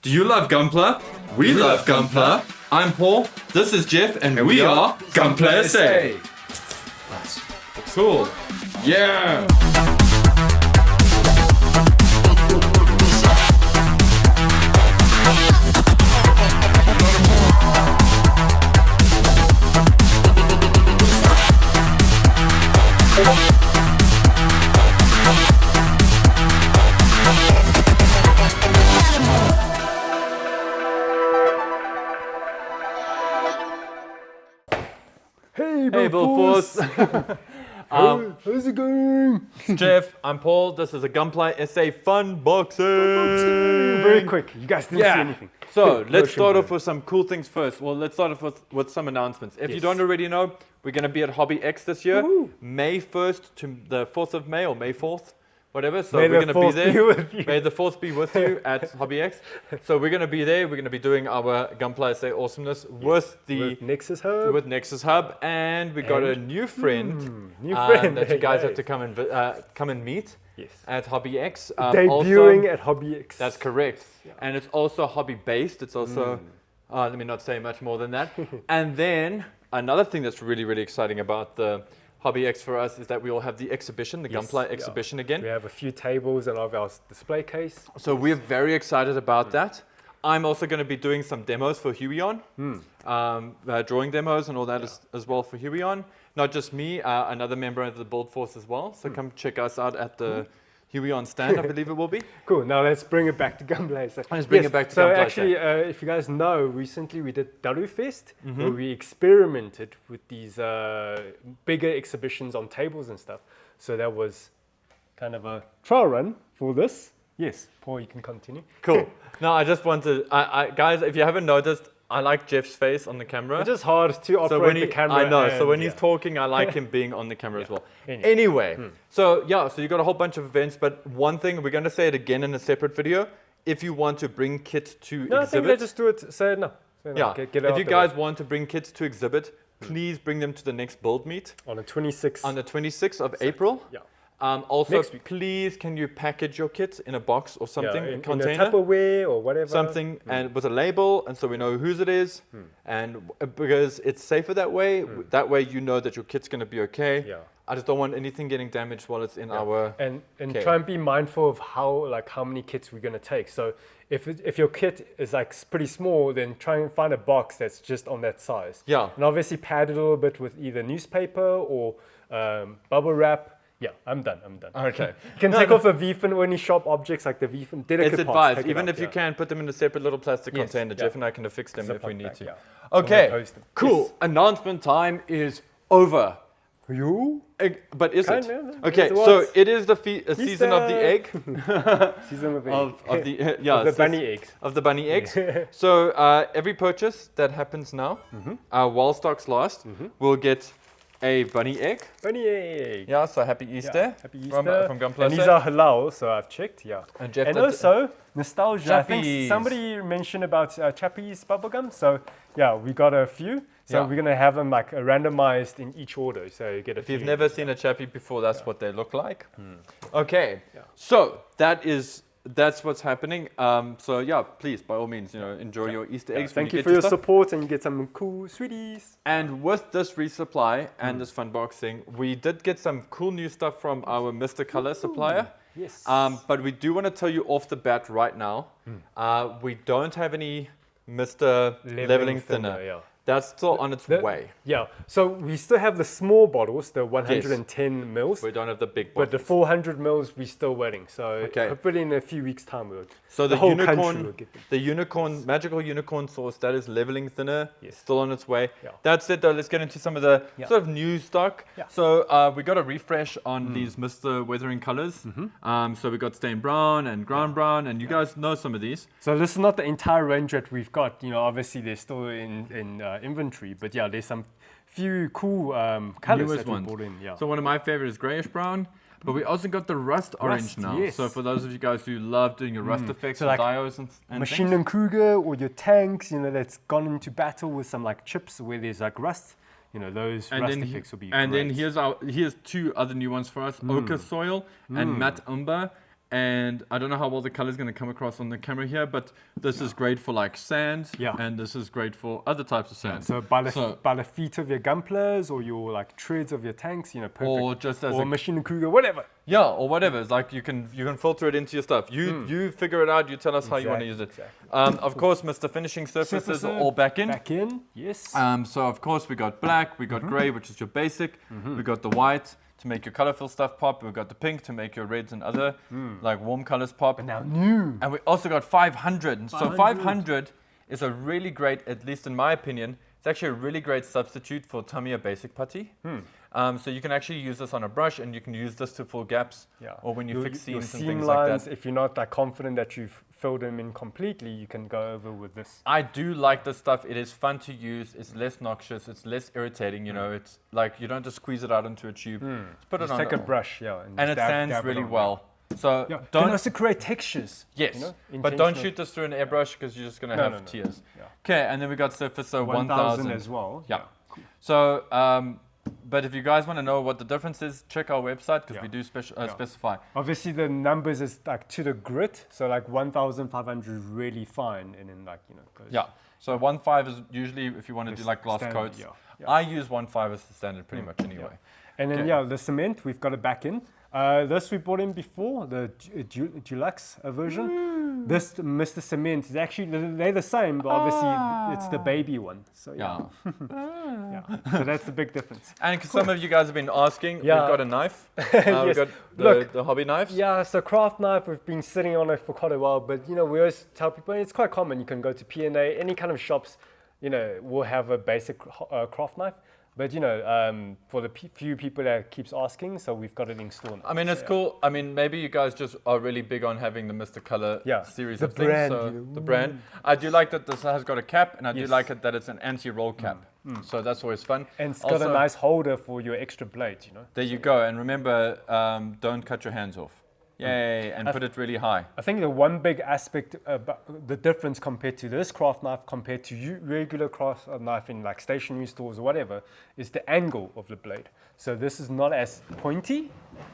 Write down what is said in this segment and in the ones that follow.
Do you love Gunpla? We love Gunpla. I'm Paul, this is Jeff, and we are Gunpla SA. Nice. Cool. Yeah. Hey, Bill Force. How's it going? Jeff, I'm Paul. This is a Gunpla SA Funboxing. Very quick. You guys didn't see anything. So let's start off with some cool things first. Well, let's start off with some announcements. If you don't already know, we're going to be at Hobby X this year, May 1st to the 4th of May or May 4th. Whatever, so we're going to be there. May the 4th be with you at Hobby X. So we're going to be there. We're going to be doing our Gunpla SA awesomeness with Nexus Hub. With Nexus Hub, and we got a new friend. That you guys have to come and meet. Yes. At Hobby X. Debuting at Hobby X. That's correct. Yeah. And it's also hobby based. It's also let me not say much more than that. And then another thing that's really, really exciting about the Hobby X for us is that we will have the exhibition, the Gunpla exhibition again. We have a few tables and of our display case. So we're very excited about that. I'm also going to be doing some demos for Huion, drawing demos and all that as well for Huion. Not just me, another member of the Build Force as well. So come check us out at the Huion stand, I believe it will be. Cool. Now let's bring it back to Gunpla. Let's bring it back to Gunpla. So actually, if you guys know, recently we did Daru Fest, where we experimented with these bigger exhibitions on tables and stuff. So that was kind of a trial run for this. Yes, Paul, you can continue. Cool. No, I just wanted, guys, if you haven't noticed, I like Jeff's face on the camera. It's just hard to operate the camera. I know. So when he's talking, I like him being on the camera as well. Anyway, so you got a whole bunch of events, but one thing, we're going to say it again in a separate video. If you want to bring kits to exhibit. I think let's just do it. Say it now. Get if you guys want to bring kits to exhibit, please bring them to the next build meet. On the 26th. On the 26th of April. Yeah. Also, please, can you package your kit in a box or something, in container, in a Tupperware or whatever, something, and with a label, and so we know whose it is, and because it's safer that way. That way, you know that your kit's going to be okay. Yeah. I just don't want anything getting damaged while it's in our. And try and be mindful of how many kits we're going to take. So if your kit is pretty small, then try and find a box that's just on that size. Yeah. And obviously pad it a little bit with either newspaper or bubble wrap. Yeah, I'm done. Okay. You can take off a VFin or any shop objects like the VFin. It's advised, even if you can, put them in a separate little plastic container. Jeff and I can affix them if we need to. Okay, cool. Yes. Announcement time is over. But is it? Okay, so it is the season of the egg. Season of the egg. Of the bunny eggs. Of the bunny eggs. So every purchase that happens now, while stocks last, will get a bunny egg. Bunny egg. Yeah, so happy Easter. Yeah, happy Easter. From Gunpla. And these are halal, so I've checked, And also, nostalgia. I think somebody mentioned about Chappie's bubblegum. So, we got a few. So we're going to have them randomized in each order. So you get a few. If you've never seen a Chappie before, that's what they look like. Okay, so that's what's happening. So please, by all means, enjoy your Easter eggs. Thank you for your support, and you get some cool sweeties. And with this resupply and this Funboxing, we did get some cool new stuff from our Mr. Color supplier. Yes. But we do want to tell you off the bat right now, we don't have any Mr. Leveling Thinner. That's still on its way. Yeah, so we still have the small bottles, the 110 mils. We don't have the big bottles. But the 400 mils, we're still waiting. So hopefully in a few weeks' time, the magical unicorn sauce, that is leveling thinner, still on its way. Yeah. That's it though, let's get into some of the sort of new stock. Yeah. So we got a refresh on these Mr. Weathering colors. So we got Stain Brown and Ground Brown, and you guys know some of these. So this is not the entire range that we've got. Obviously they're still in inventory, but there's some few cool colors that we brought in. So one of my favorites is grayish brown, but we also got the rust orange now. Yes. So for those of you guys who love doing your rust effects, so diodes and Machine and Kruger, or your tanks, that's gone into battle with some chips where there's rust. Those rust effects will be. And then here's two other new ones for us: Ochre Soil and Matte Umber. And I don't know how well the color is going to come across on the camera here, but this is great for like sand, and this is great for other types of sand. So by the feet of your Gunplas or your like treads of your tanks, you know, perfect. Or just as or machine Kruger, whatever. Yeah, or whatever. It's like you can filter it into your stuff. You figure it out. You tell us how you want to use it. Exactly. Of course, Mr. Finishing surfaces are all back in. Back in, yes. So of course we got black, we got gray, which is your basic. We got the white to make your colorful stuff pop. We've got the pink to make your reds and other like warm colors pop. And now new. And we also got 500. And so 500 is a really great, at least in my opinion, it's actually a really great substitute for Tamiya basic putty. So you can actually use this on a brush, and you can use this to fill gaps, or when you fix seams and things like that. If you're not like confident that you've filled them in completely, you can go over with this. I do like this stuff. It is fun to use. It's less noxious. It's less irritating. You know, it's like you don't just squeeze it out into a tube. Just put it on. Take a brush, and it sands really well. So don't can also create textures. Yes, you know, but don't shoot this through an airbrush because you're just going to have tears. Okay, and then we got surface 1000 as well. Yeah. Cool. So, but if you guys want to know what the difference is, check our website because we do specify. Obviously, the numbers is like to the grit, so like 1,500 is really fine, and then like goes So 1.5 is usually if you want to do like gloss standard, coats. I use 1.5 as the standard pretty much anyway. And then the cement we've got it back in. This we bought in before, the deluxe version. This Mr. Cement is actually, they're the same, but obviously it's the baby one. So so that's the big difference. And some of you guys have been asking, we've got a knife. We've got the hobby knife. Yeah, so craft knife, we've been sitting on it for quite a while, but we always tell people it's quite common. You can go to P&A, any kind of shops, will have a basic craft knife. But for the few people that keeps asking, so we've got it installed. I mean, it's cool. I mean, maybe you guys just are really big on having the Mr. Color series of brand, things. So the brand. I do like that this has got a cap, and I do like it that it's an anti-roll cap. So that's always fun. And it's got a nice holder for your extra blades, There you go. And remember, don't cut your hands off. Yay, and put it really high. I think the one big aspect about the difference compared to this craft knife compared to regular craft knife in like stationery stores or whatever is the angle of the blade. So this is not as pointy.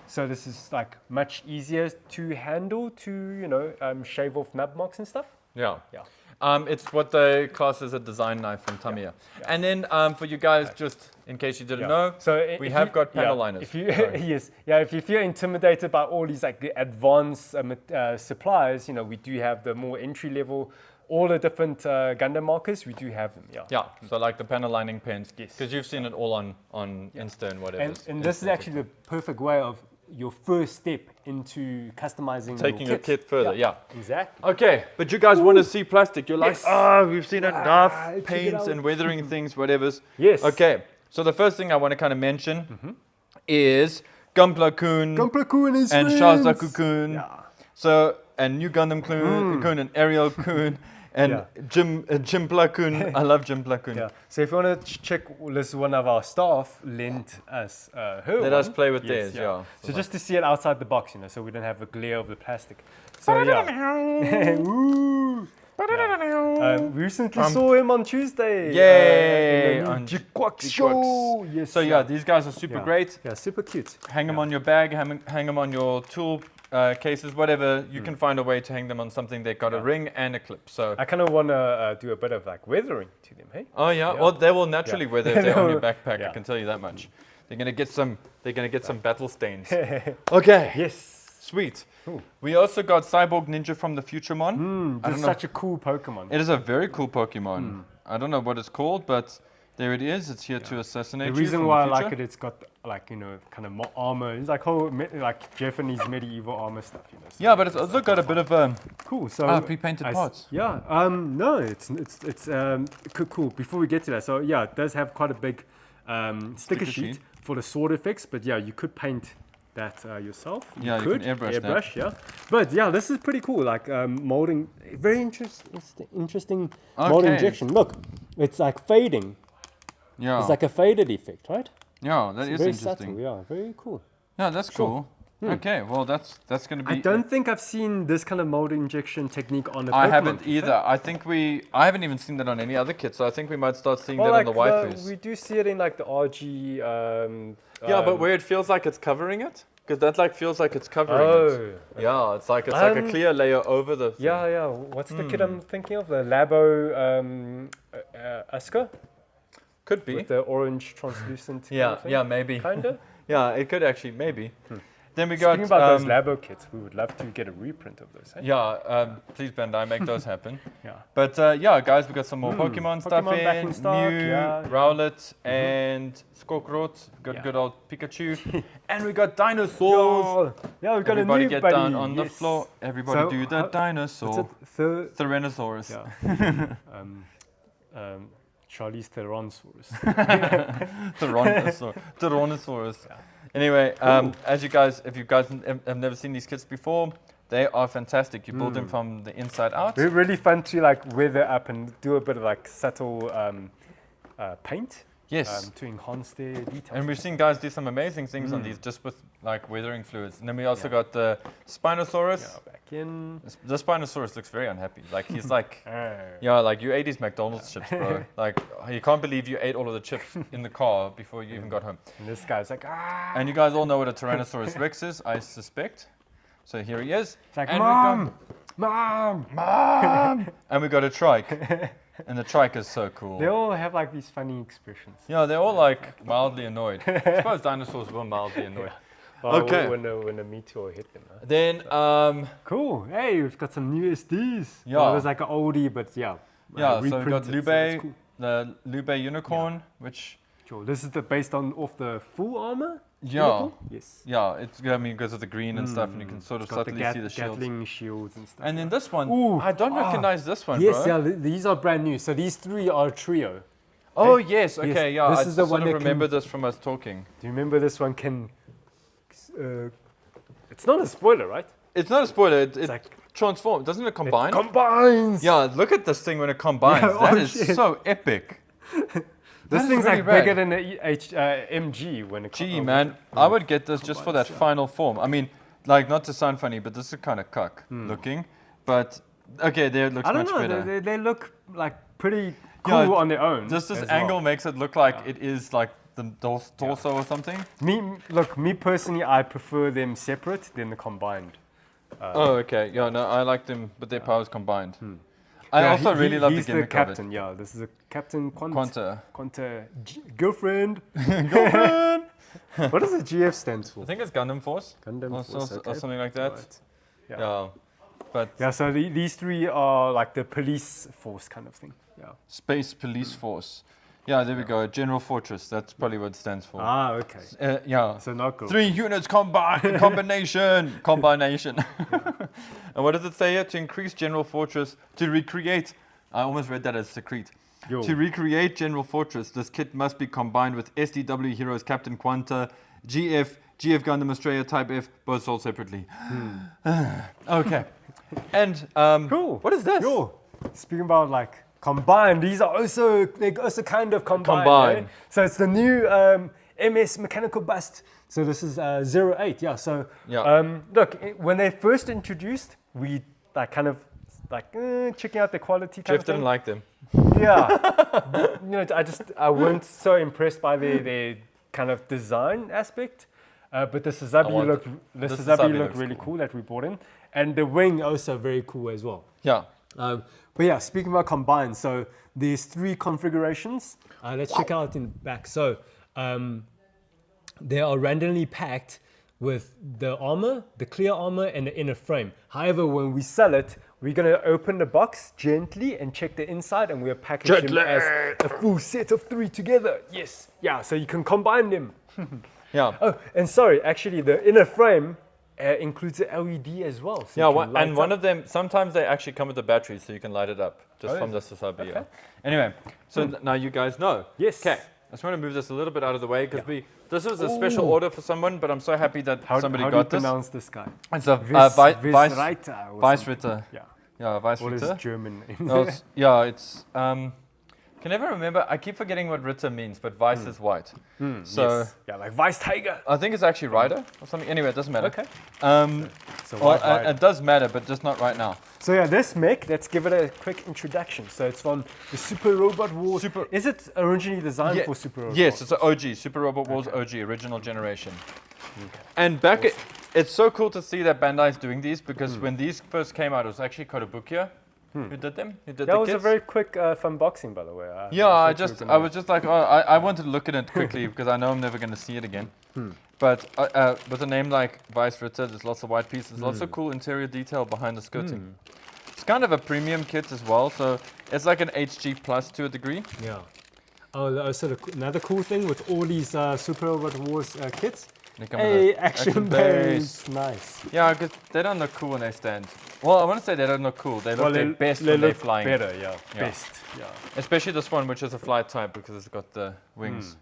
So this is like much easier to handle to, shave off nub marks and stuff. Yeah. It's what they class as a design knife from Tamiya. And then for you guys, just in case you didn't know, so we have got panel liners. If you if you feel intimidated by all these like the advanced suppliers, we do have the more entry level, all the different Gundam markers. We do have them. So like the panel lining pens, because you've seen it all on Insta and whatever. And this is actually the perfect way of your first step into customizing taking your kit further. Exactly. Okay, but you guys want to see plastic. You're like, we've seen enough paints and weathering things, whatever's. Yes. Okay, so the first thing I want to kind of mention is Gunpla-kun and CharZaku-Kun. So, and New Gundam Kun and Ariel Kun. And Gunpla-kun, I love Gunpla-kun. Yeah. So if you want to check, this is one of our staff lent us her Let us play with theirs, So just to see it outside the box, so we don't have a glare of the plastic. So we recently saw him on Tuesday. Yay! On show. Yes. So these guys are super great. Yeah, super cute. Hang them on your bag, hang them on your tool cases, whatever. You can find a way to hang them on something. They've got a ring and a clip. So I kind of want to do a bit of like weathering to them, hey? Oh yeah. Well, they will naturally weather if they're on your backpack. I can tell you that much. They're gonna get some. They're gonna get some battle stains. Okay. Yes. Sweet. Ooh. We also got Cyborg Ninja from the Futuremon. This is such a cool Pokemon. It is a very cool Pokemon. I don't know what it's called, but there it is. It's here to assassinate you. The reason why I like it, it's got like kind of armor. It's like whole like Japanese medieval armor stuff. Yeah, but it's also got a bit of cool. So pre-painted parts. Yeah. No, it's cool. Before we get to that, so it does have quite a big sticker sheet for the sword effects. But you could paint that yourself. You can airbrush that. But this is pretty cool. Like molding, very interesting mold injection. Look, it's like fading. Yeah. It's like a faded effect, right? Yeah, that is very interesting. Subtle, very cool. Yeah, that's cool. Okay, well that's going to be. I don't think I've seen this kind of mold injection technique on a Pokemon. I haven't either. I haven't even seen that on any other kit, so I think we might start seeing that on the waifus. We do see it in like the RG. But where it feels like it's covering it. Because that like feels like it's covering it. Yeah, it's like a clear layer over the thing. Yeah. What's the kid I'm thinking of? The Labo Asker? Could be. With the orange translucent maybe. Kinda? Yeah, it could actually, maybe. Then we got... Speaking about those Labo kits, we would love to get a reprint of those. Hey? Yeah, please Bandai, make those happen. Yeah. But guys, we got some more Pokemon stuff back in stock, Mew, Rowlet, and Skorkrot. Got good old Pikachu. And we got dinosaurs. Yeah, we got Everybody a new get buddy. down on the floor. Everybody do the dinosaur. Tyrannosaurus. Yeah. Charlie's Tyrannosaurus. Tyrannosaurus. Yeah. Anyway, if you guys have never seen these kits before, they are fantastic. You build them from the inside out. They're really fun to like weather up and do a bit of like subtle paint. Yes. To enhance their details. And we've seen guys do some amazing things on these just with like weathering fluids. And then we also got the Spinosaurus. Yeah, back in. The Spinosaurus looks very unhappy. Like he's like, like you ate his McDonald's chips, bro. Like you can't believe you ate all of the chips in the car before you even got home. And this guy's like, And you guys all know what a Tyrannosaurus Rex is, I suspect. So here he is. It's like, and Mom! And we got a trike. And the trike is so cool. They all have like these funny expressions. Yeah, they're all like mildly annoyed. I suppose dinosaurs were mildly annoyed. Okay. When a meteor hit them. Huh? Then cool. Hey, we've got some new SDs. Yeah. Well, it was like an oldie, but yeah. Yeah, so we got Lube, so cool. the Lube Unicorn, which... Sure. This is based off the full armor? Yeah. Unicorn? Yes. Yeah, it's because of the green and stuff, and you can sort of subtly see the shields. Gatling shields and stuff. And then this one, I don't recognize this one, yes, bro. yeah, these are brand new. So these three are a trio. Oh, yes, okay, yes. yeah. This I is the sort one of that remember this from us talking. Do you remember this one can... it's not a spoiler, right? It's not a spoiler. It like transforms. Doesn't it combine? It combines! Yeah, look at this thing when it combines. Yeah, that is so epic. This thing's really like rad. bigger than the MG when it Gee, man, I would get this just for that final form. I mean, like, not to sound funny, but this is kind of cuck looking. But, okay, there it looks much better. They look like pretty cool on their own. Just this angle makes it look like it is like the torso or something. Me personally, I prefer them separate than the combined. Oh, okay. Yeah, no, I like them, but their powers combined. I also really love the gimmick He's the captain, yeah. This is a Captain Quanta girlfriend. Girlfriend! What does the GF stand for? I think it's Gundam Force. Gundam Force, or something like that. Right. Yeah. But yeah, so these three are like the police force kind of thing. Yeah. Space Police Force. Yeah, there we go. General Fortress. That's probably what it stands for. Ah, okay. Yeah. So not cool. 3 units combination. Combination. And what does it say here? To increase General Fortress, to recreate. I almost read that as secrete. Yo. To recreate General Fortress, this kit must be combined with SDW Heroes Captain Quanta, GF Gundam Australia Type F, both sold separately. Okay. And cool. What is this? Yo. Speaking about like combined, they're also kind of combined. Right? So it's the new MS Mechanical Bust. So this is 08, yeah. So look, when they first introduced, we like kind of like checking out the quality. Jeff didn't like them. Yeah, you know, I weren't so impressed by their kind of design aspect. But the Suzabi looked really cool that we brought in, and the wing also very cool as well. Yeah. But yeah, speaking about combined, so there's 3 configurations. Let's check out in the back. So they are randomly packed with the armor, the clear armor, and the inner frame. However, when we sell it, we're going to open the box gently and check the inside, and we'll package them as a full set of 3 together. Yes. Yeah, so you can combine them. Yeah. Oh, and sorry, actually, the inner frame includes a LED as well. So yeah, and one of them, sometimes they actually come with a battery, so you can light it up just from the Suzabi. Okay. Yeah. Anyway, so now you guys know. Yes. Okay. I just want to move this a little bit out of the way because this was a special order for someone, but I'm so happy that somebody got this. How do you pronounce this guy? It's a Vice Ritter. Yeah. Yeah, Vice What Ritter. is German name? Yeah, it's can never remember. I keep forgetting what Ritter means, but Vice is white. So yes. Yeah, like Vice Tiger. I think it's actually Rider or something. Anyway, it doesn't matter. Okay. So it does matter, but just not right now. So yeah, this mech, let's give it a quick introduction. So it's from the Super Robot Wars. Is it originally designed for Super Robot Wars? Yes, it's an OG, Super Robot Wars OG, original generation. And it's so cool to see that Bandai is doing these because when these first came out, it was actually Kotobukiya who did them. Who did That the was a kits. very quick Funboxing, by the way. I was just like, I wanted to look at it quickly because I know I'm never going to see it again. But with a name like Vice Ritter, there's lots of white pieces, lots of cool interior detail behind the skirting. It's kind of a premium kit as well, so it's like an HG plus to a degree. Yeah. Oh, so another cool thing with all these Super Robot Wars kits. They come with Action base. Nice. Yeah, because they don't look cool when they stand. Well, I want to say they don't look cool. They look their best when they're flying. Better, yeah. Best. Yeah. Especially this one, which is a flight type because it's got the wings.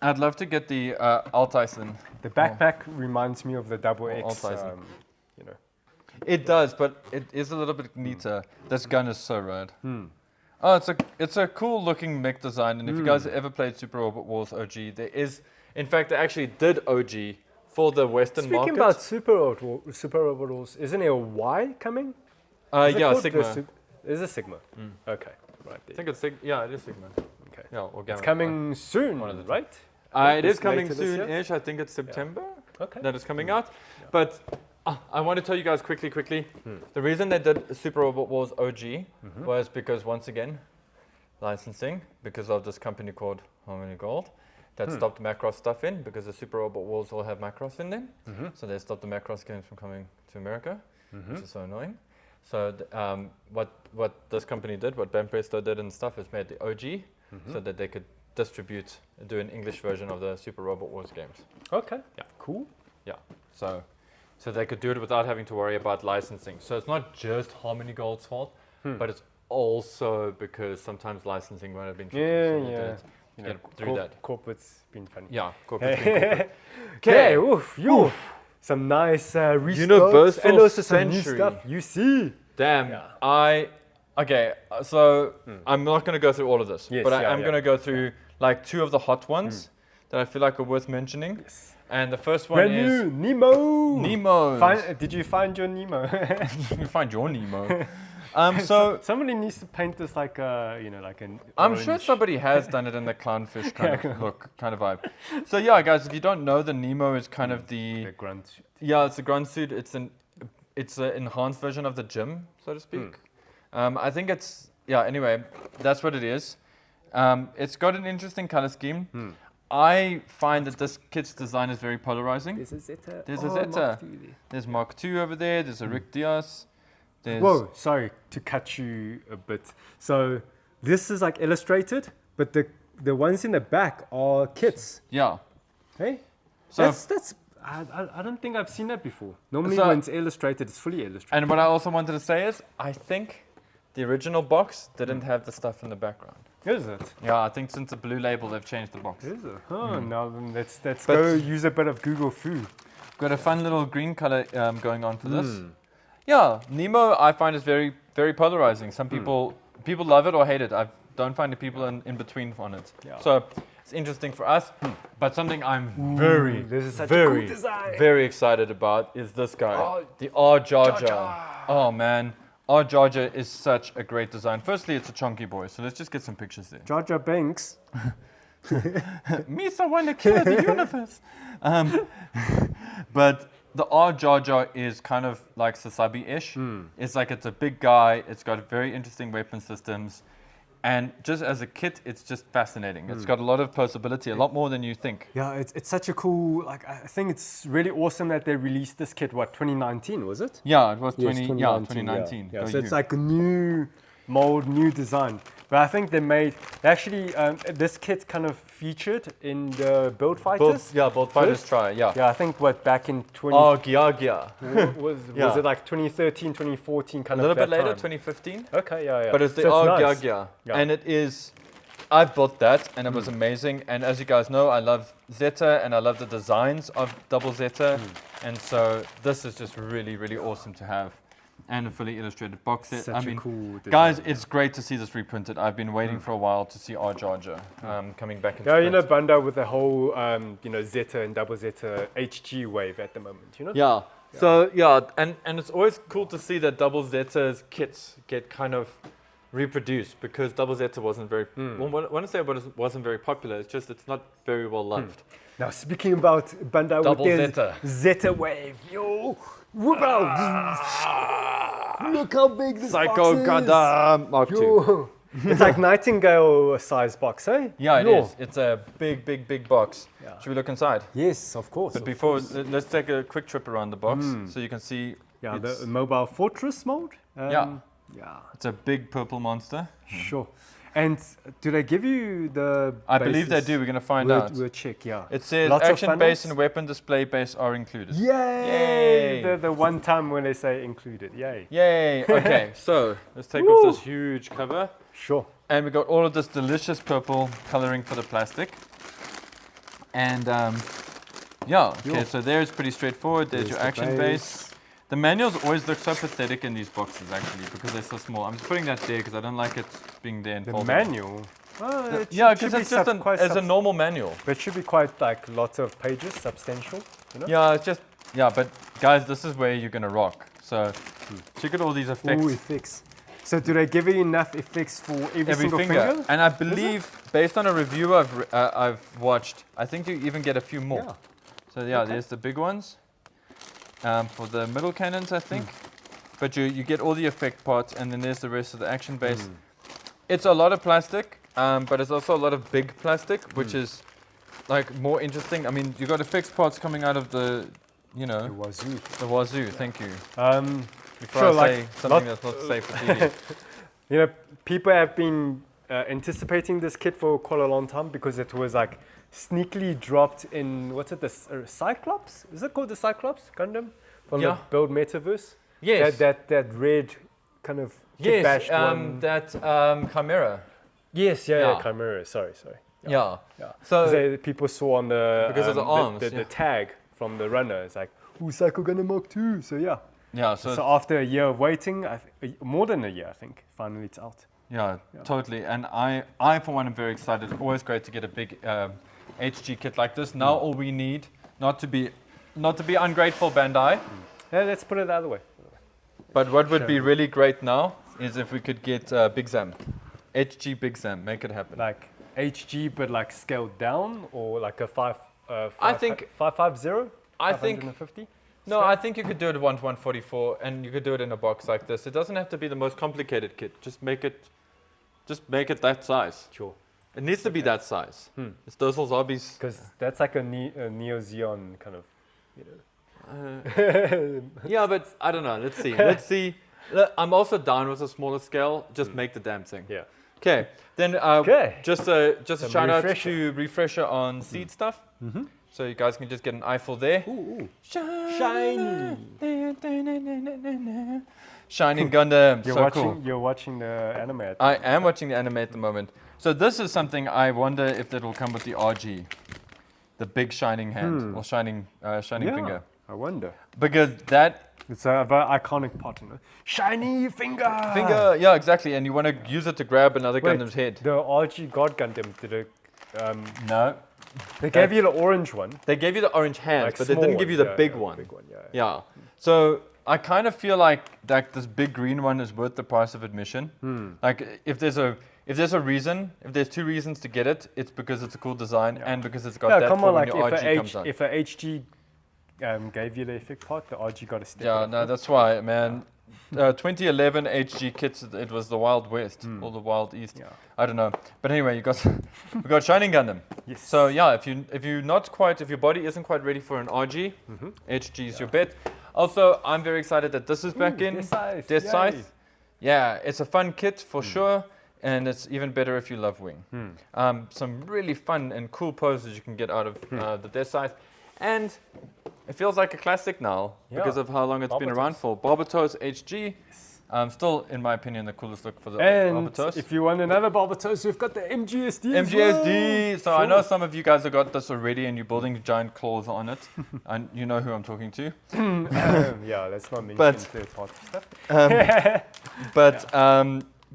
I'd love to get the Altisen. The backpack reminds me of the Double X. You know. It does, but it is a little bit neater. This gun is so rad. Oh, it's a cool looking mech design, and if you guys ever played Super Robot Wars OG, there is, in fact, they actually did OG for the Western market. Speaking about Super Robot Wars, isn't there a Y coming? Yeah, Sigma. Is it Sigma? Okay, right there. I think it's Sigma. Yeah, it is Sigma. Okay. Yeah, or Gamma. It's coming soon, right? It is coming soon-ish. I think it's September that it's coming out. Yeah. But I want to tell you guys quickly. The reason they did Super Robot Wars OG was because, once again, licensing, because of this company called Harmony Gold that stopped Macross stuff in, because the Super Robot Wars all have Macross in them. So they stopped the Macross games from coming to America, which is so annoying. So what this company did, what Banpresto did and stuff, is made the OG so that they could do an English version of the Super Robot Wars games. Okay. Yeah. Cool. Yeah. So they could do it without having to worry about licensing. So it's not just Harmony Gold's fault, but it's also because sometimes licensing might have been tricky. Yeah. You know, through that. Corporate's been funny. Yeah, corporate's been corporate. Okay, oof. Some nice restocks Universal and also some new Century. stuff. You see. Damn, Yeah. Okay, so I'm not going to go through all of this, Yes, but yeah, I'm going to go through like two of the hot ones that I feel like are worth mentioning. Yes. And the first one Brand is new Nemo. Nemo. Did you find your Nemo? You find your Nemo. So somebody needs to paint this like like an. I'm orange. sure somebody has done it in the clownfish kind of look, kind of vibe. So yeah, guys, if you don't know, the Nemo is kind of the grunt suit. Yeah, it's a grunt suit. It's an enhanced version of the gym, so to speak. I think it's Anyway, that's what it is. It's got an interesting color scheme. I find that this kit's design is very polarizing. There's a Zeta. There's a Zeta. There's Mark II over there. There's a Rick Diaz. Whoa, sorry to cut you a bit. So this is like illustrated, but the ones in the back are kits. Yeah. Hey, So that's I don't think I've seen that before. Normally when it's illustrated, it's fully illustrated. And what I also wanted to say is, I think the original box didn't have the stuff in the background. Is it? Yeah, I think since the blue label, they've changed the box. Is it? Oh, now then let's go use a bit of Google Foo. Got a fun little green color going on for this. Yeah, Nemo I find is very, very polarizing. Some people love it or hate it. I don't find the people in between on it. Yeah. So it's interesting for us, but something I'm very, this is such a cool design. very excited about is this guy, the R Jar Jar. Oh man. R Jar Jar is such a great design. Firstly, it's a chunky boy, so let's just get some pictures there. Jar Jar Binks. Misa wanna kill the universe. But the R Jar Jar is kind of like Sasabi-ish. It's like it's a big guy. It's got very interesting weapon systems. And just as a kit, it's just fascinating. It's got a lot of posability, a lot more than you think. Yeah, it's such a cool, I think it's really awesome that they released this kit, 2019, was it? Yeah, it was 2019. Yeah. So it's like a new mold, new design. But I think they actually, this kit kind of featured in the Build Fighters. Build Fighters try, yeah. Yeah, I think back in Gia. was it like 2013, 2014 kind of a little bit later, time? 2015. Okay, yeah. But it's the Gia. And it is, I've built that and it was amazing. And as you guys know, I love Zeta and I love the designs of Double Zeta. And so this is just really, really awesome to have. And a fully illustrated box set. Such a cool design. Guys, it's great to see this reprinted. I've been waiting for a while to see R Jar Jar coming back into print. You know, Banda with the whole, Zeta and Double Zeta HG wave at the moment, you know? Yeah. So, and it's always cool to see that Double Zeta's kits get kind of reproduce because Double Zeta wasn't very. Well, when I say it wasn't very popular, it's just it's not very well loved. Now speaking about Bandai Double with Zeta. Zeta wave, yo, whoop out! Look how big this box Psycho is. Gada Mark II. Yo. It's like Nightingale size box, eh? Yeah, it Yo. is. It's a big box. Yeah. Should we look inside? Yes, of course. But before, let's take a quick trip around the box so you can see. Yeah, it's, the mobile fortress mode. Yeah. Yeah. It's a big purple monster. Sure. And do they give you the? I believe they do. We're going to find out. We'll check. Yeah. It says Lots of action base funnels? and weapon display base are included. Yay! Yay! The one time when they say included. Yay. Yay! Okay, so let's take off this huge cover. Sure. And we got all of this delicious purple coloring for the plastic. And yeah, okay, so there's pretty straightforward. There's your the action base. The manuals always look so pathetic in these boxes actually because they're so small. I'm just putting that there because I don't like it being there and The folded. manual. Well, it Yeah, should because be it's just quite as a normal manual. But it should be quite like lots of pages, substantial. You know? Yeah, it's just, yeah, but guys, this is where you're going to rock. So check out all these effects. Ooh, effects. So do they give you enough effects for every single finger? And I believe, based on a review I've watched, I think you even get a few more. Yeah. So yeah, there's the big ones. For the middle cannons, I think. But you get all the effect parts, and then there's the rest of the action base. It's a lot of plastic, but it's also a lot of big plastic, which is like more interesting. I mean, you got effects parts coming out of the, you know, The wazoo. the wazoo. Thank you. Before Sure, I like say something that's not safe for TV. You know, people have been anticipating this kit for quite a long time because it was like sneakily dropped in, what's it, the Cyclops? Is it called the Cyclops Gundam? From Yeah. the Build Metaverse? Yes. That red kind of Yes, bashed one. that Chimera. Yes, yeah, Yeah. Chimera, sorry. Yeah. Yeah. So People saw on the Because of the arms, the yeah. tag from the runner. It's like, ooh, Psycho Gundam Mark II. So yeah. yeah, So so after a year of waiting, more than a year, I think, finally it's out. yeah, totally. And I for one am very excited. Always great to get a big HG kit like this. Now all we need, not to be ungrateful, Bandai, Yeah, let's put it the other way. but what would be really great now is if we could get Big Zam, HG Big Zam, make it happen. Like HG, but like scaled down, or like a I think- 550. I think 550. no, I think you could do it at 144, and you could do it in a box like this. It doesn't have to be the most complicated kit. Just make it that size. Sure. It needs to be that size. It's Dozel's hobbies. Because that's like a Neo Xeon kind of, you know. Yeah, but I don't know. Let's see. Let's see. Look, I'm also down with a smaller scale. Just make the damn thing. Yeah. Okay. Then just a Some shout out refresher. to Refresher on seed stuff. So you guys can just get an eyeful there. Ooh. Shiny. Shining Gundam. You're so watching. cool. You're watching the anime. At the I am watching the anime at the moment. So this is something I wonder if that will come with the RG, the big shining hand or shining finger, I wonder. because that It's a very iconic partner. Shiny finger. yeah, exactly, and you want to use it to grab another Wait, Gundam's head. The RG God Gundam did it. No, They gave you the orange one. they gave you the orange hands, Like but they small didn't give you the one. big Yeah, one. Big one. Yeah. Yeah, so I kind of feel like this big green one is worth the price of admission. Like if there's two reasons to get it, it's because it's a cool design and because it's got Yeah, that come for on, when like your RG comes on. if a HG gave you the effect part, the RG got a step. Yeah, up. no, that's why, man. 2011 HG kits, it was the Wild West or the Wild East. Yeah. I don't know, but anyway, we got Shining Gundam. Yes. So yeah, if your body isn't quite ready for an RG, HG is your bet. Also, I'm very excited that this is back in Death Death Scythe, Scythe. Yeah, it's a fun kit for sure, and it's even better if you love Wing. Some really fun and cool poses you can get out of the Death Scythe, and it feels like a classic now because of how long it's been around for. Barbatos HG, still, in my opinion, the coolest look for the And Barbatos. if you want another Barbatos, we've got the MGSD. as MGSD. well. So I know some of you guys have got this already, and you're building giant claws on it, and you know who I'm talking to. Yeah, let's not mention But- third-party stuff.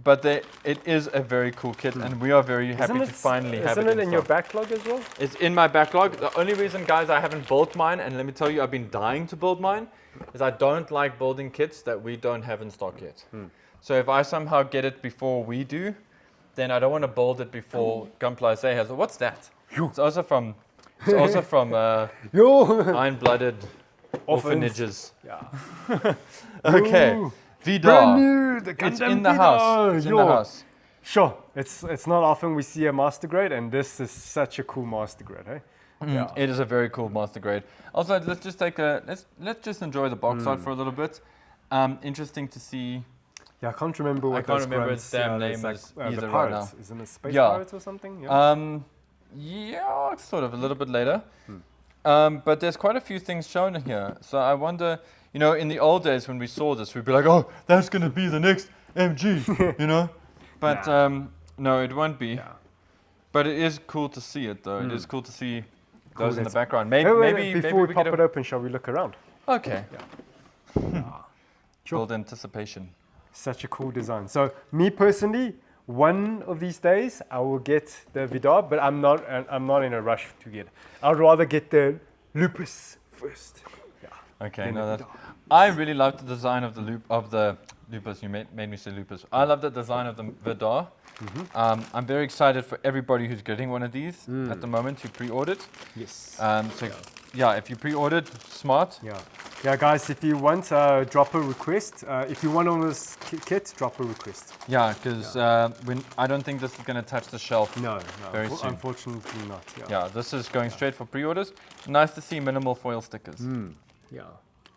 But it is a very cool kit, and we are very happy to finally have it. Isn't it in your stock. backlog as well? It's in my backlog. The only reason, guys, I haven't built mine, and let me tell you, I've been dying to build mine, is I don't like building kits that we don't have in stock yet. So if I somehow get it before we do, then I don't want to build it before Gunpla SA has it. What's that? It's also from iron-blooded orphanages. Yeah. Okay. Brand Vidar. new, the It's Gundam in the Vidar. house. It's in the house. Sure, it's not often we see a master grade, and this is such a cool master grade, hey? Yeah. It is a very cool master grade. Also, let's just let's just enjoy the box art for a little bit. Interesting to see. Yeah, I can't remember what those its damn name like, is the either right pirates. now. Isn't it Space Yeah. Pirates or something? Yeah. Yeah, sort of a little bit later. But there's quite a few things shown here. So I wonder, in the old days when we saw this, we'd be like, oh, that's going to be the next MG, But no, it won't be. Yeah. But it is cool to see it, though. It is cool to see Cool, those in the that's- background. Wait, Maybe before we could pop have- it open, shall we look around? Okay. Sure. Build anticipation. Such a cool design. So me personally, one of these days I will get the Vidar, but I'm not in a rush to get it. I'd rather get the Lupus first. Yeah. Okay, Then no, the that's. I really love the design of the Lupus. You made me say Lupus. I love the design of the Vidar. I'm very excited for everybody who's getting one of these at the moment who pre-ordered. Yes. So yeah, if you pre-ordered, smart. Yeah. Yeah, guys, if you want, drop a request. If you want on this kit, drop a request. Yeah, because I don't think this is going to touch the shelf. No, Very soon. unfortunately not. Yeah. Yeah, this is going straight for pre-orders. Nice to see minimal foil stickers. Yeah.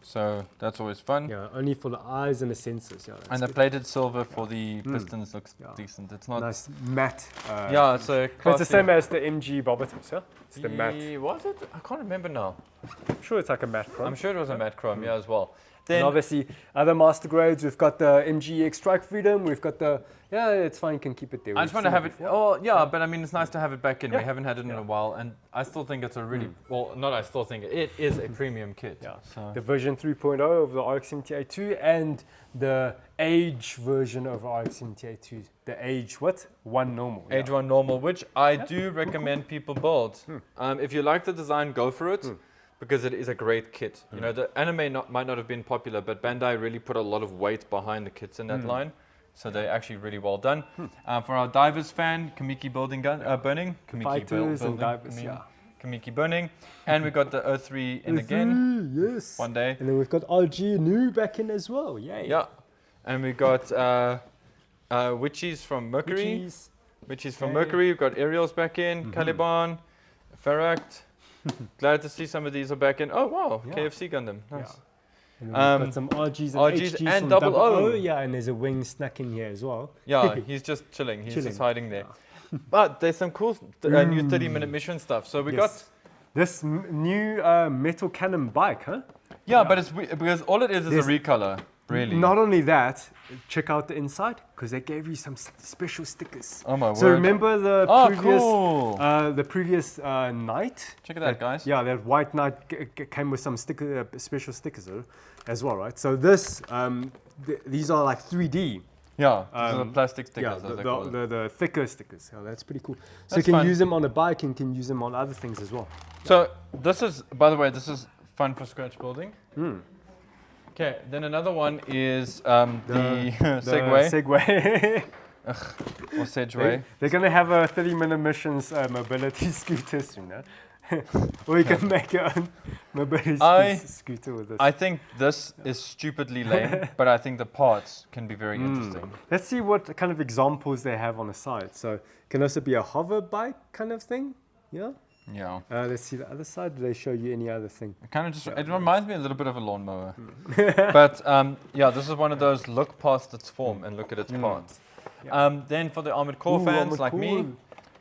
So that's always fun. Yeah, only for the eyes and the sensors. Yeah. And the plated silver for the pistons looks decent. It's not. nice matte. Yeah, it's a. It's the same as the MG Bobatus, yeah? It's the matte. Was it? I can't remember now. I'm sure it's like a matte chrome. I'm sure it was a matte chrome, yeah, as well. And Then obviously, other master grades, we've got the MG Strike Freedom, we've got the, it's fine, you can keep it there. I We've just want to seen have it. before. Oh, yeah, but I mean, it's nice to have it back in. Yeah. We haven't had it in a while, and I still think it's a really well. Not I still think it is a premium kit. Yeah. So. The version 3.0 of the RX-78-2 and the age version of RX-78-2. The age, what? 1 normal. Age 1 normal, which I do recommend people build. If you like the design, go for it. Because it is a great kit. The anime might not have been popular, but Bandai really put a lot of weight behind the kits in that line. So they're actually really well done. For our divers fan, Kamiki burning. Kamiki Fighters and building, divers, I mean, yeah. Kamiki burning. And we got the O3 in again Yes. one day. And then we've got RG new back in as well. Yay. Yeah. And we got Witchies from Mercury. Witchies from Mercury. We've got Aerials back in. Caliban. Ferract. Glad to see some of these are back in. Oh, wow. Yeah. KFC Gundam. Nice. Yeah. And then we've got some RGs and RGs HGs and from double O. Yeah, and there's a wing snack in here as well. Yeah, he's just chilling. He's Chilling. just hiding there. But there's some cool new 30-minute mission stuff. So we got... This new metal cannon bike, huh? Yeah, but it's because all it is a recolor, really. Not only that, check out the inside because they gave you some special stickers. Oh my word. So remember the previous, cool. Knight? Check it out, guys. Yeah, that white Knight came with some special stickers as well, right? So this, these are like 3D. Yeah, these are the plastic stickers. Yeah, as they call it. the thicker stickers. Yeah, that's pretty cool. So That's you can fun. use them on a bike and can use them on other things as well. So this is, by the way, this is fun for scratch building. Okay, then another one is the Segway. Segway. Or Segway. They're going to have a 30-minute missions mobility scooter soon, huh? Or you can make your own mobility scooter with this. I think this is stupidly lame, but I think the parts can be very interesting. Let's see what kind of examples they have on the side. So it can also be a hover bike kind of thing. Yeah. Yeah. Let's see the other side. Do they show you any other thing? It kind of just, it reminds me a little bit of a lawnmower. But yeah, this is one of those look past its form and look at its parts. Yeah. Then for the Armored Core fans Armored like me, Core.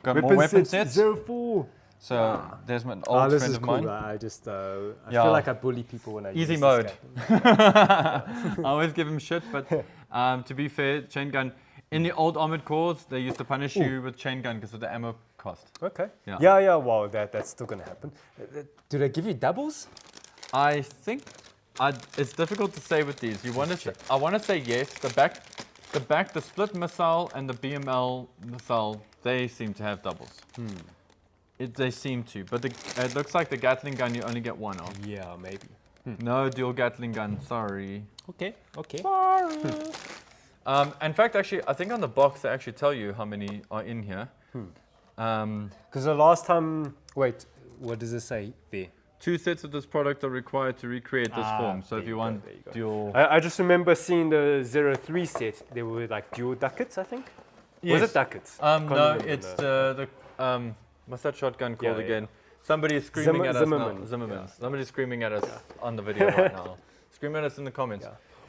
got more weapon sets. 04. So there's an old this friend is of cool. mine. I just, I Yeah. feel like I bully people when I Easy use mode. This I always give him shit, but to be fair, chain gun. In the old Armored Cores, they used to punish you with chain gun because of the ammo cost. Okay. Yeah. Yeah. Wow, that's still gonna happen. Do they give you doubles? I think it's difficult to say with these. You want to? I want to say yes. The split missile and the BML missile, they seem to have doubles. They seem to, but it looks like the Gatling gun you only get one of. Yeah, maybe. No dual Gatling gun. Sorry. Okay. Sorry. In fact, actually, I think on the box they actually tell you how many are in here. Because the last time, wait, what does it say there? 2 sets of this product are required to recreate this form. So if you want dual... I just remember seeing the 03 set. They were like dual ducats, I think. Yes. Was it ducats? No, it's the what's that shotgun called again? Somebody is screaming at us now. Zimmerman. Somebody's screaming at us on the video right now. Scream at us in the comments.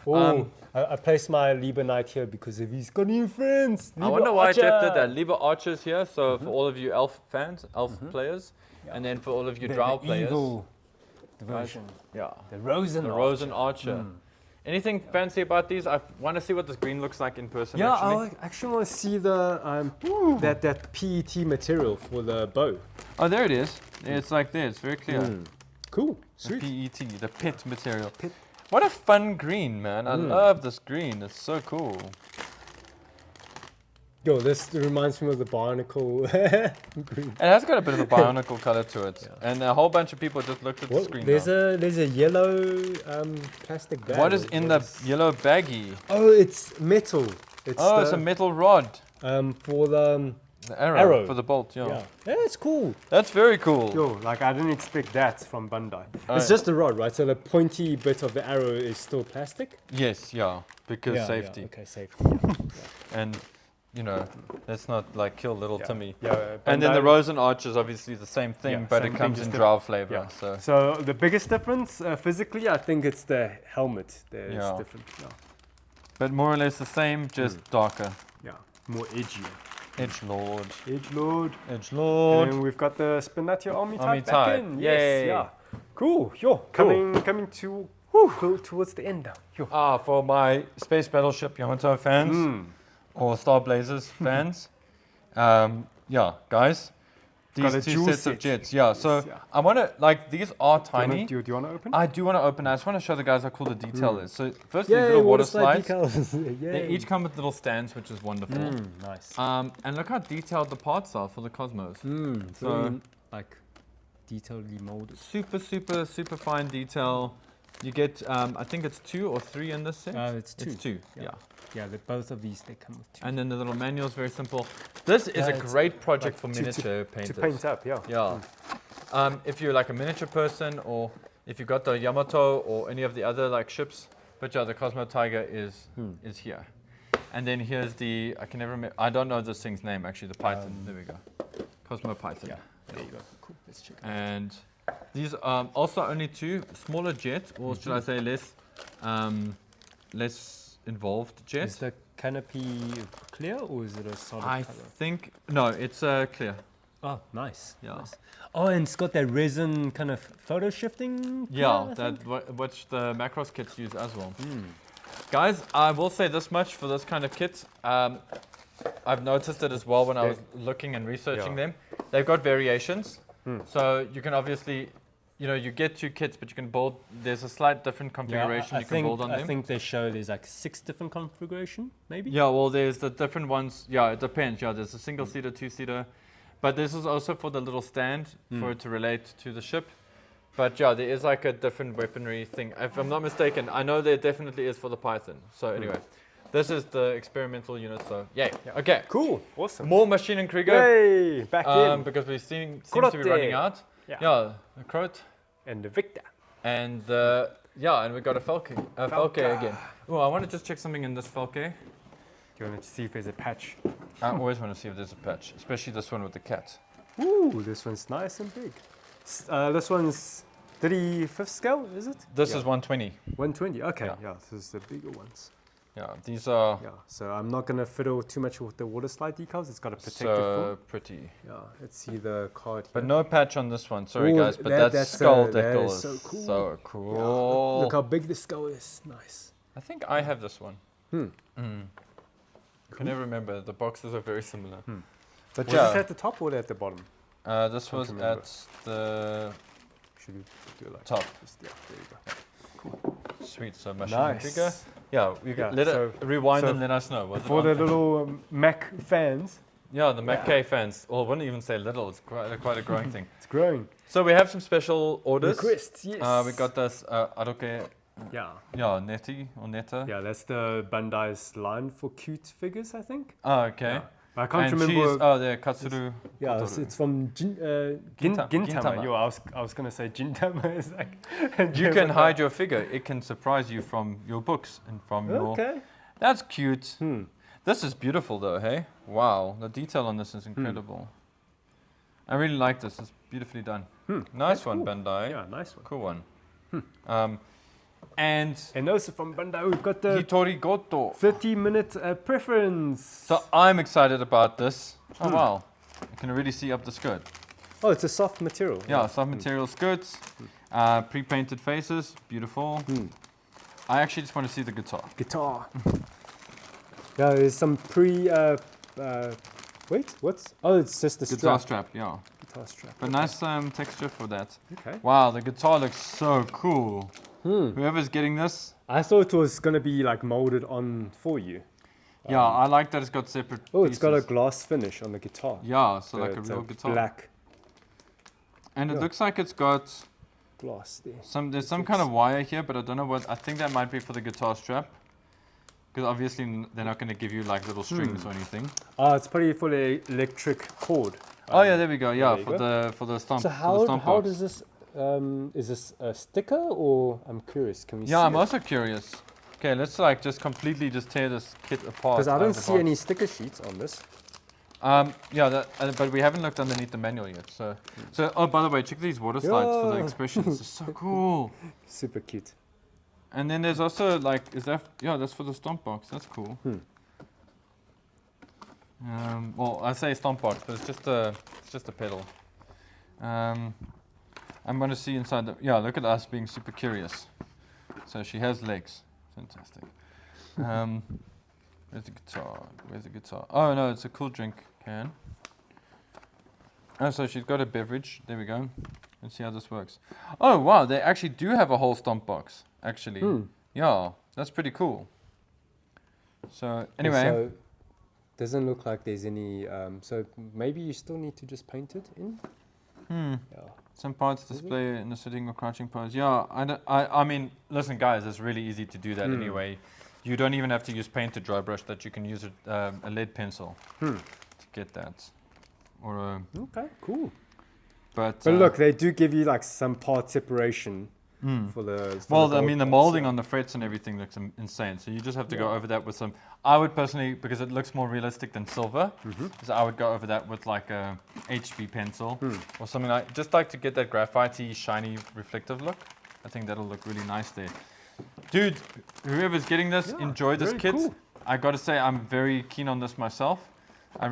Oh, I placed my Lieber Knight here because of his got new friends. I wonder why Jeff did that. Lieber Archer's here, so for all of you Elf fans, Elf players, and then for all of you Drow players. Evil version. Yeah. The Rosen Archer. Anything fancy about these? I want to see what this green looks like in person. Yeah, actually. I actually want to see the that PET material for the bow. Oh, there it is. It's like there. It's very clear. Cool. The Sweet. PET, the pit material. What a fun green, man. I love this green. It's so cool. Yo, this reminds me of the Barnacle green. It has got a bit of a bionicle color to it. And a whole bunch of people just looked at the screen. There's a yellow plastic bag. What is in the yellow baggie? Oh, it's metal. It's a metal rod. For the arrow. For the bolt, yeah. It's cool. That's very cool. Yo, like I didn't expect that from Bandai. It's just a rod, right? So the pointy bit of the arrow is still plastic? Yes, because safety. Yeah, okay, safety. And, you know, let's not like kill little Timmy. Yeah, and then the Rosen Arch is obviously the same thing, but it comes in Drow flavor. Yeah. So the biggest difference physically, I think it's the helmet. It's different. Yeah. But more or less the same, just darker. Yeah, more edgy. Edgelord. And then we've got the Spinatio Army type back in. Yay. Yes, yeah. Cool. Yo, coming to towards the end now. Yo. For my Space Battleship Yamato fans or Star Blazers fans, guys, these 2 sets of jets. Yeah, so I want to, like, these are tiny. Do you want to open? I do want to open. I just want to show the guys how cool the detail is. So first, these little water slides. They each come with little stands, which is wonderful. Nice. And look how detailed the parts are for the Cosmos. So like detailedly molded. Super, super, super fine detail. You get, I think it's 2 or 3 in this set. It's 2. It's 2. Yeah. Yeah, both of these they come with 2. And then the little manual is very simple. This is a great project for miniature painters. To paint up, Yeah. If you're like a miniature person, or if you got the Yamato or any of the other like ships, but the Cosmo Tiger is here. And then here's the, I can never remember, I don't know this thing's name actually, the Python. There we go. Cosmo Python. Yeah, there you go. Cool, let's check it out. And these are also only 2 smaller jets, or should I say less involved jets. Is the canopy clear or is it a solid I color? think, no, it's clear. Oh, nice. Yeah. Nice. Oh, and it's got that resin kind of photo shifting. Yeah, which the Macross kits use as well. Guys, I will say this much for this kind of kit. I've noticed it as well when I was looking and researching them. They've got variations. So you can obviously, you get 2 kits, but you can build, there's a slight different configuration you can build on them. I think they show there's like 6 different configuration, maybe? Yeah, well, there's the different ones. Yeah, it depends. Yeah, there's a single-seater, 2-seater. But this is also for the little stand for it to relate to the ship. But yeah, there is like a different weaponry thing. If I'm not mistaken, I know there definitely is for the Python. So anyway, this is the experimental unit. So yay. Okay. Cool. Awesome. More Machine and Krieger. Yay. Back in. Because we seem to be running out. Yeah. The Croat. And the Victor. And and we got a Falke again. Oh, I want to just check something in this Falke. Do you want to see if there's a patch? I always want to see if there's a patch, especially this one with the cat. Ooh, this one's nice and big. This one's 35th scale, is it? This is 120. 120, okay. Yeah, this is the bigger ones. Yeah, these are... Yeah, so I'm not going to fiddle too much with the water slide decals. It's got a protective so pretty. Yeah, let's see the card here. But no patch on this one. Sorry, guys, but that skull decal is so cool. Yeah, look how big the skull is. Nice. I think I have this one. I can never remember. The boxes are very similar. But was this at the top or at the bottom? This was at the Should we do it like top. Yeah, there you go. Cool. Sweet. So Machine Nice. Krieger. Yeah, we can let it rewind and let us know. For the little Mac fans. Yeah, the Mac K fans. Well, I wouldn't even say little. It's quite a growing thing. It's growing. So we have some special orders. Requests, yes. We got this Aroke Yeah, Netty or Netta. Yeah, that's the Bandai's line for cute figures, I think. Oh, okay. Yeah. I can't and remember. There, Katsuru. Yeah, it's from Gintama. Gintama. Yo, I was gonna say Gintama is like. You can hide your figure. It can surprise you from your books and from your. Okay. That's cute. This is beautiful, though. Hey, wow, the detail on this is incredible. I really like this. It's beautifully done. Nice one, cool. Bandai. Yeah, nice one. Cool one. And also from Bandai, we've got the Hitori Goto 30-minute preference. So I'm excited about this. Oh wow, you can really see up the skirt. Oh, it's a soft material. Yeah, soft material skirts, pre-painted faces, beautiful. I actually just want to see the guitar. Yeah, there's some wait, what's? Oh, it's just the guitar strap. Yeah. Guitar strap. But nice texture for that. Okay. Wow, the guitar looks so cool. Whoever's getting this. I thought it was going to be like molded on for you. Yeah, I like that it's got separate Oh, pieces. it's got a glass finish on the guitar. Yeah, so like a real guitar. Black. And it looks like it's got glass there. There's some kind of wire here, but I don't know what. I think that might be for the guitar strap. Because obviously they're not going to give you like little strings or anything. Oh, it's probably for the electric cord. Oh yeah, there we go. Yeah, for the stomp. So how does this? Is this a sticker or I'm curious? Can we see? Yeah, I'm also curious. Okay, let's like just completely tear this kit apart. Because I don't see any sticker sheets on this. Yeah, but we haven't looked underneath the manual yet. So oh, by the way, check these water slides for the expressions. It's so cool. Super cute. And then there's also like, that's for the stomp box. That's cool. Well, I say stomp box, but it's just a pedal. I'm going to see inside look at us being super curious. So she has legs. Fantastic. Where's the guitar? Where's the guitar? Oh no, it's a cool drink can. Oh, so she's got a beverage. There we go. Let's see how this works. Oh wow, they actually do have a whole stomp box. Actually, yeah, that's pretty cool. So anyway, so doesn't look like there's any. So maybe you still need to just paint it in. Yeah. Some parts display in the sitting or crouching pose. Yeah, I mean, listen, guys, it's really easy to do that anyway. You don't even have to use paint to dry brush that. You can use a lead pencil to get that. Or okay, cool. But look, they do give you like some part separation for the. Well, I mean, the molding on the frets and everything looks insane. So you just have to go over that with some. I would personally, because it looks more realistic than silver, so I would go over that with like a HB pencil or something like. Just like to get that graphite-y, shiny, reflective look. I think that'll look really nice there. Dude, whoever's getting this, enjoy this kit. Cool. I got to say, I'm very keen on this myself. I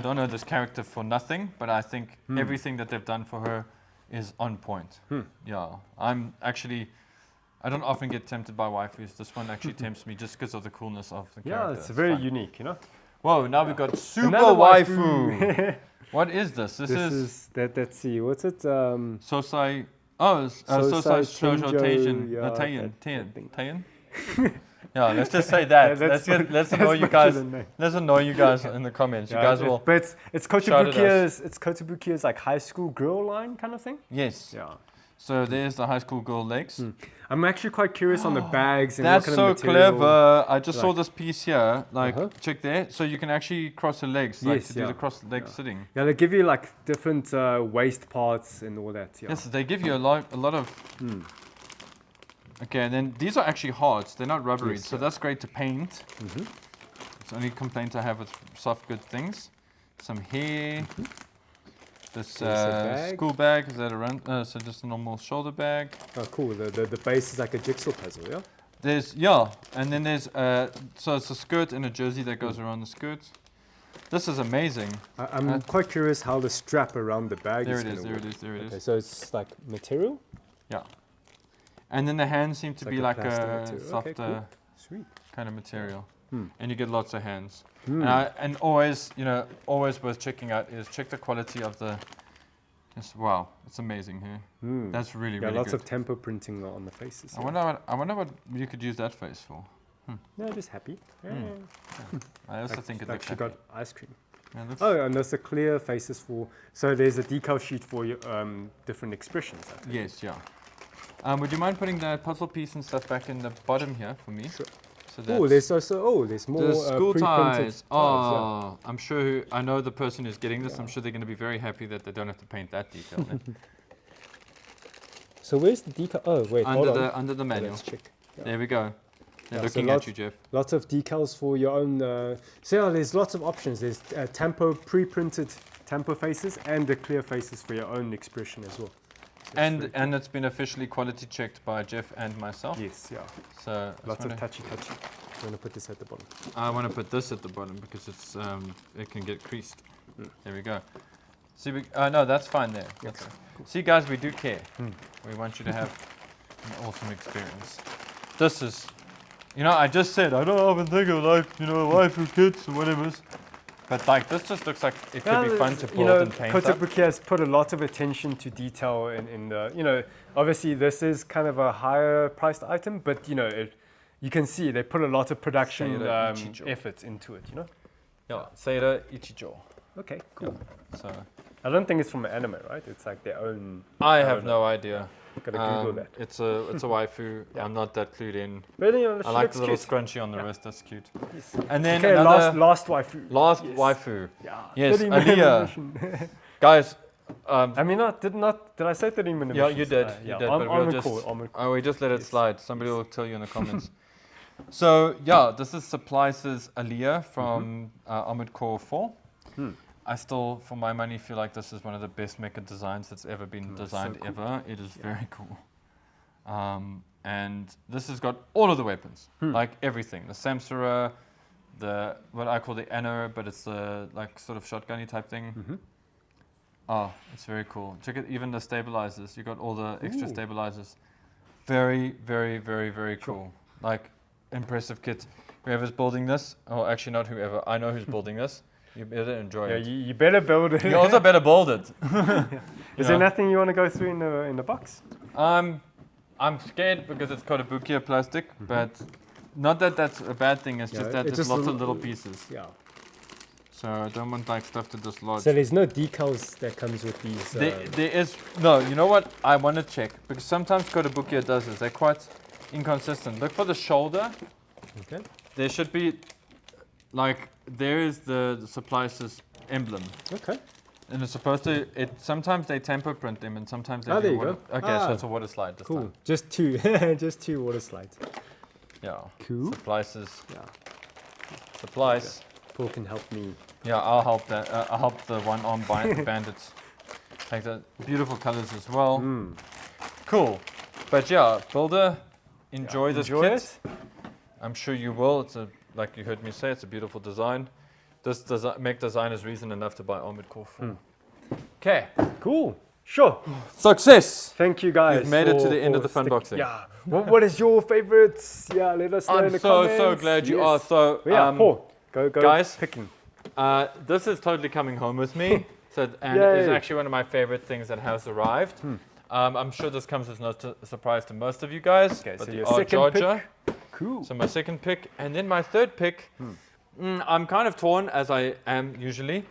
don't know this character for nothing, but I think everything that they've done for her is on point. Yeah, I don't often get tempted by waifus. This one actually tempts me just because of the coolness of the character. Yeah, it's very unique, you know. Whoa, now we've got super waifu. What is this? This is let's see, what's it? Sosai. Oh, Sosai Shoujo Teijin. Teijin. Yeah, let's just say that. Let's annoy you guys. Let's annoy you guys in the comments. You guys will. But it's Kotobukiya's like high school girl line kind of thing. Yes. Yeah. So there's the high school girl legs. I'm actually quite curious on the bags and that's what kind of material. That's so clever. I just saw this piece here. Like, check there. So you can actually cross her legs, like to do the cross leg sitting. Yeah, they give you like different waist parts and all that. Yeah. Yes, they give you a lot of. Okay, and then these are actually hard. They're not rubbery, so that's great to paint. It's the only complaint I have with soft good things. Some hair. This school bag, is that so just a normal shoulder bag. Oh, cool. The base is like a jigsaw puzzle, yeah? And then there's, so it's a skirt and a jersey that goes around the skirt. This is amazing. I'm quite curious how the strap around the bag is. There it is. Okay, so it's like material? Yeah. And then the hands seem to be like a softer kind of material. And you get lots of hands. And always, always worth checking out is check the quality of the. Wow, it's amazing here. That's really good. Lots of tempo printing on the faces. I wonder what you could use that face for. No, just happy. I also think it looks she got ice cream. Yeah, and there's the clear faces for. So there's a decal sheet for your different expressions. I think. Yes, yeah. Would you mind putting that puzzle piece and stuff back in the bottom here for me? Sure. So there's more the school pre-printed ties. Oh, I'm sure. I know the person who's getting this. I'm sure they're going to be very happy that they don't have to paint that detail. So where's the decal? Oh wait, under the manual. Let's check. Yeah. There we go. They're Yeah, looking at you, Jeff. Lots of decals for your own. There's lots of options. There's Tampo pre-printed Tampo faces and the clear faces for your own expression as well. So and it's been officially quality checked by Jeff and myself. Yes, yeah. So Lots of touchy. I'm going to put this at the bottom. I want to put this at the bottom because it's it can get creased. There we go. See, no, that's fine there. That's cool. See, guys, we do care. We want you to have an awesome experience. This is, I just said I don't often think of waifu kits or whatever. But like this just looks like it could be fun to build and paint. Kotobuki has put a lot of attention to detail in the, obviously this is kind of a higher priced item, but you can see they put a lot of production effort into it, Yeah, Zeta Ichijo. Okay, cool. Yeah, so I don't think it's from an anime, right? It's like their own. I have no idea. Gotta Google that. It's a waifu. Yeah. I'm not that clued in. But I like the little scrunchie on the wrist. That's cute. Yes. And then okay, last waifu. Last waifu. Yeah. Yes, Aliyah. Guys. Did I say 30 minutes? Yeah, you did. You did. But we just let it slide. Somebody will tell you in the comments. So yeah, this is Supplies' Aliyah from Armored Core 4. I still, for my money, feel like this is one of the best mecha designs that's ever been designed so cool. ever. It is very cool. And this has got all of the weapons, like everything. The Samsara, what I call the Anno, but it's the like sort of shotgunny type thing. Oh, it's very cool. Check it, even the stabilizers. You got all the extra stabilizers. Very, very, very, very cool. Like, impressive kit. Whoever's building this, or actually not whoever, I know who's building this. You better enjoy it. Yeah, you better build it. You also better build it. Is there nothing you want to go through in the box? I'm scared because it's Kotobuki plastic, but not that that's a bad thing. It's just that there's lots of little pieces. Yeah. So I don't want like stuff to dislodge. So there's no decals that comes with these. There is no. You know what? I want to check because sometimes Kotobuki does this. They're quite inconsistent. Look for the shoulder. Okay. There should be. Like, there is the Supplies' emblem. Okay. And it's supposed to, sometimes they temper print them and sometimes they do there you water. go. Okay, so it's a water slide this time. Just two, just two water slides. Yeah. Cool. Supplies. Supplies. Paul can help me. Yeah, I'll help that. I'll help the one-arm bandits. Take the beautiful colors as well. Cool. But yeah, builder, enjoy this kit. I'm sure you will. It's like you heard me say, it's a beautiful design. This make designers reason enough to buy Armored Core 4. Okay. Cool. Sure. Success. Thank you guys. You've made it to the end of the Funboxing. Yeah. What is your favorites? Yeah, let us know in the comments. I'm so glad you are. So Paul, go guys, picking. This is totally coming home with me. It's actually one of my favorite things that has arrived. I'm sure this comes as no surprise to most of you guys. Okay, but so your second pick. Cool. So my second pick, and then my third pick. I'm kind of torn, as I am usually,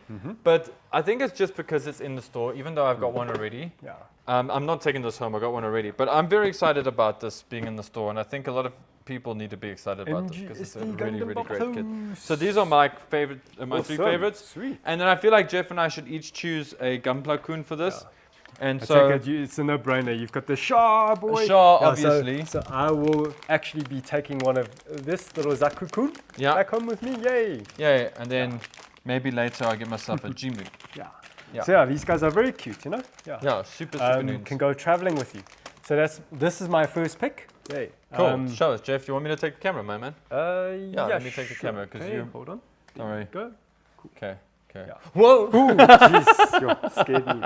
but I think it's just because it's in the store, even though I've got one already. Yeah. I'm not taking this home, I got one already, but I'm very excited about this being in the store, and I think a lot of people need to be excited about this because it's a really, really great kit. So these are my favorite, my three favorites. Sweet. And then I feel like Jeff and I should each choose a Gunpla-kun for this. Yeah. And so it's a no-brainer. You've got the Shah boy. Shah, obviously. So I will actually be taking one of this little Zaku-Kun back home with me. Yay! Yeah, and then maybe later I'll get myself a Jimu. Yeah. So these guys are very cute, you know. Yeah, super nudes. Can go traveling with you. So this is my first pick. Yay! Cool. Show us, Jeff. Do you want me to take the camera, my man? Yeah. Let me take the camera because you. Hold on. Don't worry. Go. Cool. Okay. Yeah. Whoa! Ooh, jeez, you scared me.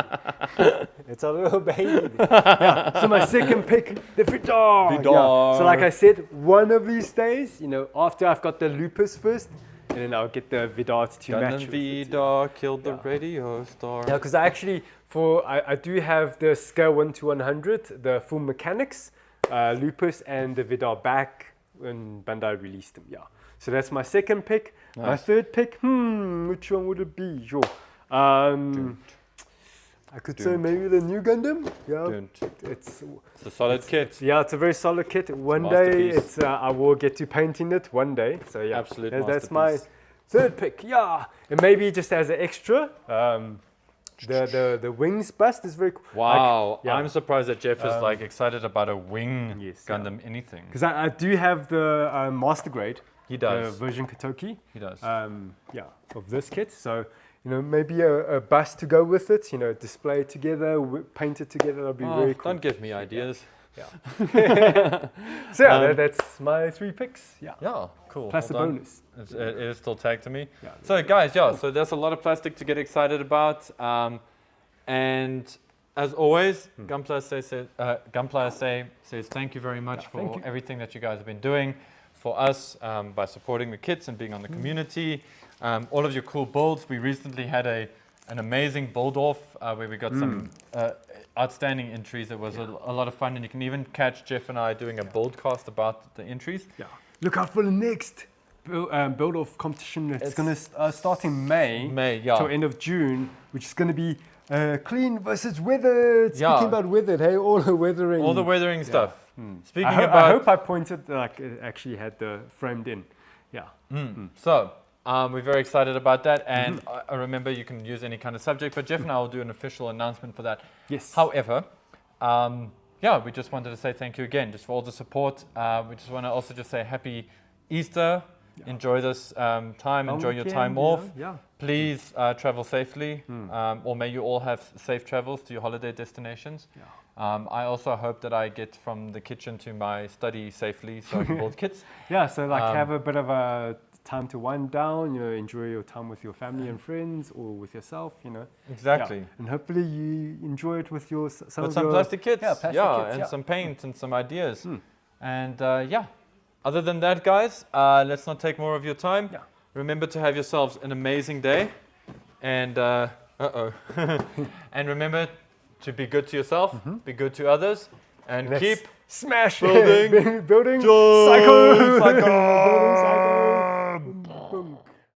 It's a little baby. So my second pick, the Vidar. Yeah. So like I said, one of these days, after I've got the Lupus first, and then I'll get the Vidar to match. Vidar killed the radio star. Yeah, because I do have the scale 1 to 100, the full mechanics, Lupus and the Vidar back when Bandai released them. Yeah. So that's my second pick. Nice. My third pick, which one would it be? Sure. I could say maybe the new Gundam. Yeah, Dude, it's a solid kit. yeah, it's a very solid kit. One day, Masterpiece. it's I will get to painting it one day. So yeah, Absolute that's my masterpiece. third pick. Yeah, and maybe just as an extra, the wings bust is very cool. Wow, Like, yeah. I'm surprised that Jeff is like excited about a wing Yes, Gundam anything. Because I do have the master grade. He does. Version Katoki. He does. Yeah, of this kit. So, maybe a bust to go with it, display it together, paint it together, that'll be very cool. Don't give me ideas. Yeah. So yeah, that's my 3 picks. Yeah. Yeah, cool. Plus the Well done. bonus. It is still tagged to me. Yeah. So guys, so there's a lot of plastic to get excited about. And as always, Gunpla says thank you very much for everything that you guys have been doing for us by supporting the kits and being on the community. All of your cool builds. We recently had an amazing build off where we got some outstanding entries. It was a lot of fun, and you can even catch Jeff and I doing a build cast about the entries. Yeah. Look out for the next build off competition. It's going to start in May till end of June, which is going to be clean versus weathered. Speaking about weathered, hey, all the weathering stuff. Speaking I hope I pointed like it actually had the framed in. Yeah. So we're very excited about that, and I remember you can use any kind of subject, but Jeff and I will do an official announcement for that. Yes. However, we just wanted to say thank you again just for all the support. We just want to also just say happy Easter. Yeah. Enjoy this time. Enjoy your time off. Yeah. Please travel safely, or may you all have safe travels to your holiday destinations. Yeah. I also hope that I get from the kitchen to my study safely so I can build kits. Yeah, so have a bit of a time to wind down, enjoy your time with your family and friends or with yourself, Exactly. Yeah. And hopefully you enjoy it with some plastic kits. Yeah, and some paint and some ideas. And other than that, guys, let's not take more of your time. Yeah. Remember to have yourselves an amazing day. And and remember to be good to yourself, be good to others, and keep smash building building cycle. Cycle.